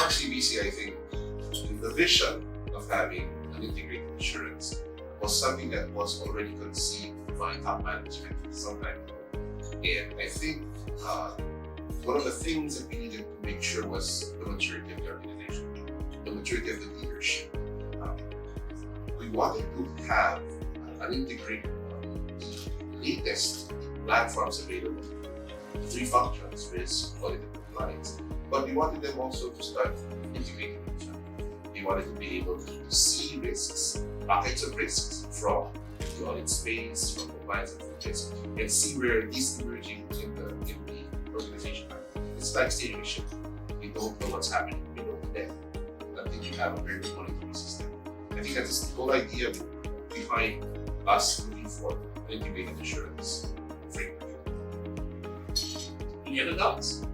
RCBC, I think the vision of having an integrated insurance was something that was already conceived by top management some time ago. And I think one of the things that we needed to make sure was the maturity of the organization, the maturity of the leadership. We wanted to have an integrated, latest platforms available, three functions: risk, audit, and compliance. But we wanted them also to start integrating each other. We wanted to be able to see risks, buckets of risks from the audit space, from compliance and from risk, and see where these emerging in the organization are. It's like steering a ship. We don't know what's happening below the deck until you have a very good monitoring system. I think that's the whole idea behind us looking for an integrated insurance framework. Any other thoughts?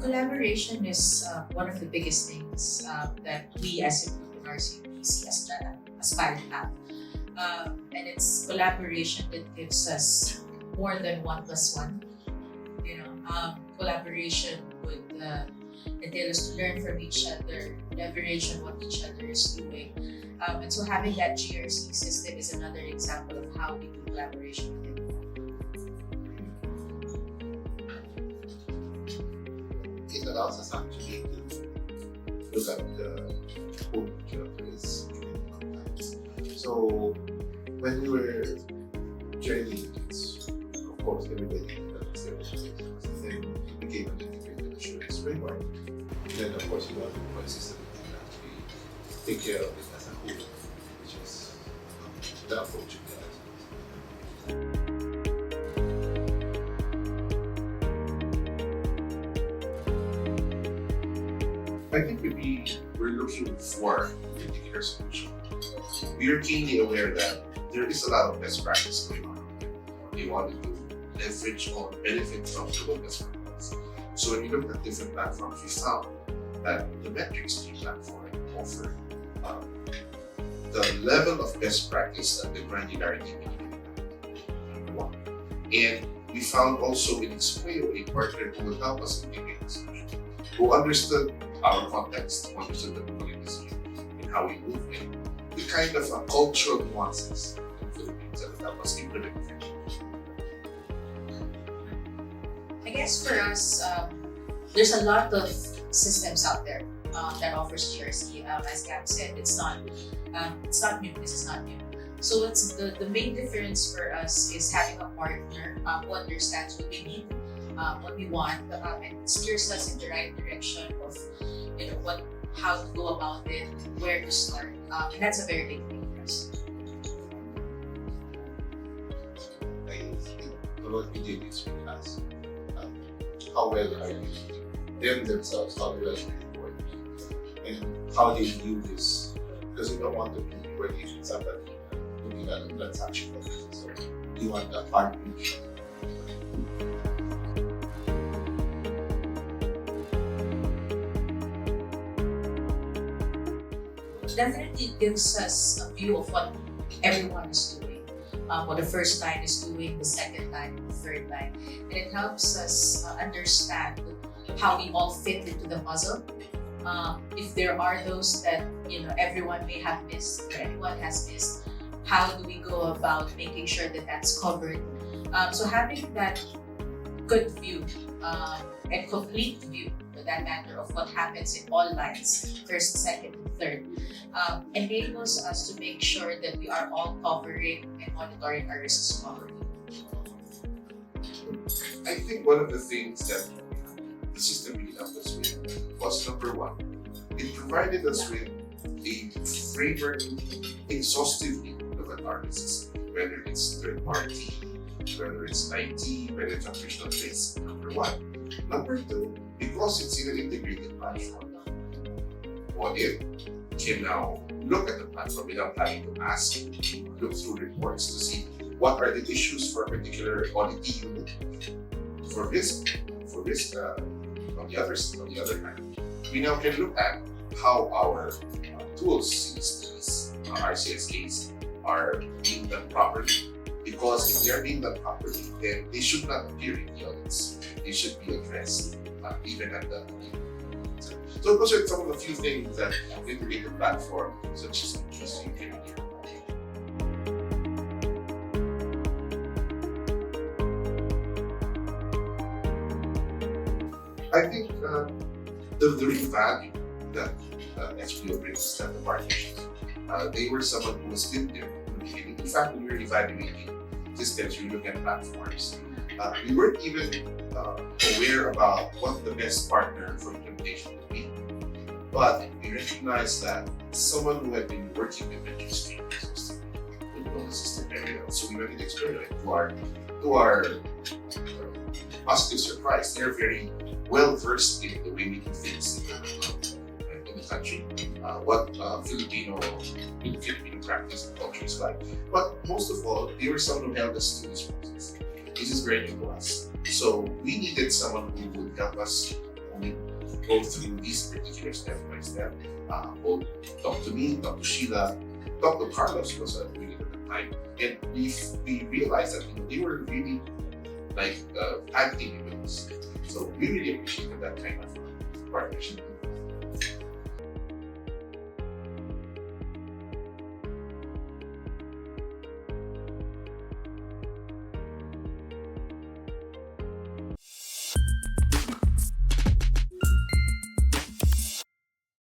Collaboration is one of the biggest things that we as a group in RCBC aspire to have. And it's collaboration that gives us more than 1 + 1. Collaboration would entail us to learn from each other, leverage on what each other is doing. And so having that GRC system is another example of how we do collaboration with everyone. It allows us actually to look at the whole picture of risk and compliance. So when we were journeying this, of course, everybody develops their own ways. Then it became an integrated insurance framework. Then, of course, you want one system that can actually take care of it as a whole, which is the approach of the I think we're looking for a particular solution. We are keenly aware that there is a lot of best practice going on. We wanted to leverage or benefit from the best practice. So when we looked at different platforms, we found that the metrics platform offered the level of best practice and the granularity we needed. Number one. And we found also in Expleo a partner who would help us integrate the solution, who understood our context, who understood the local industry and how we move in, the kind of cultural nuances in the Philippines that would help us implement it. I guess for us, there's a lot of systems out there that offers GRC. As Gab said, it's not new. This is not new. So it's the main difference for us is having a partner who understands what we need, what we want, and steers us in the right direction of how to go about it, where to start, and that's a very big thing for us. I think what we did is we asked how well are you themselves, how well are you working, and how they view this, because you don't want to be working with somebody looking at a transaction, so you want a partnership. Definitely gives us a view of what everyone is doing, what the first line is doing, the second line, the third line, and it helps us understand how we all fit into the puzzle. If there are those that everyone may have missed or anyone has missed, how do we go about making sure that that's covered? So having that good view and complete view, for that matter, of what happens in all lines, first, second, and third, enables us to make sure that we are all covering and monitoring our risks properly. I think one of the things that the system really helped us with was number one, it provided us with a framework exhaustively look at our risks, whether it's third party, whether it's IT, whether it's operational risk, number one. Number two, because it's in an integrated platform, audit can now look at the platform without having to ask, look through reports to see what are the issues for a particular audit unit. For risk on the other hand, we now can look at how our tools, these RCSAs, are being done properly. Because if they are being done properly, then they should not appear in the audits. They should be addressed even at the So those are some of the few things that integrate the platform, such as interest you can do. I think the real value that Expleo brings to the partnership. They were someone who was been there from the beginning. In fact, when we were evaluating systems, we were looking at platforms. We weren't even aware about what the best partner for implementation would be. But we recognized that someone who had been working with the industry would know the system very well. So we went to Expleo. To our positive surprise, they're very well versed in the way we do things in the country, what Filipino practice and culture is like. But most of all, they were someone who held us to this process. This is very new to us. So we needed someone who would help us go through these particular step by step. Both talk to me, talk to Sheila, talk to Carlos, who was doing it at the time. And we realized that they were really like acting with us. So we really appreciated that kind of partnership.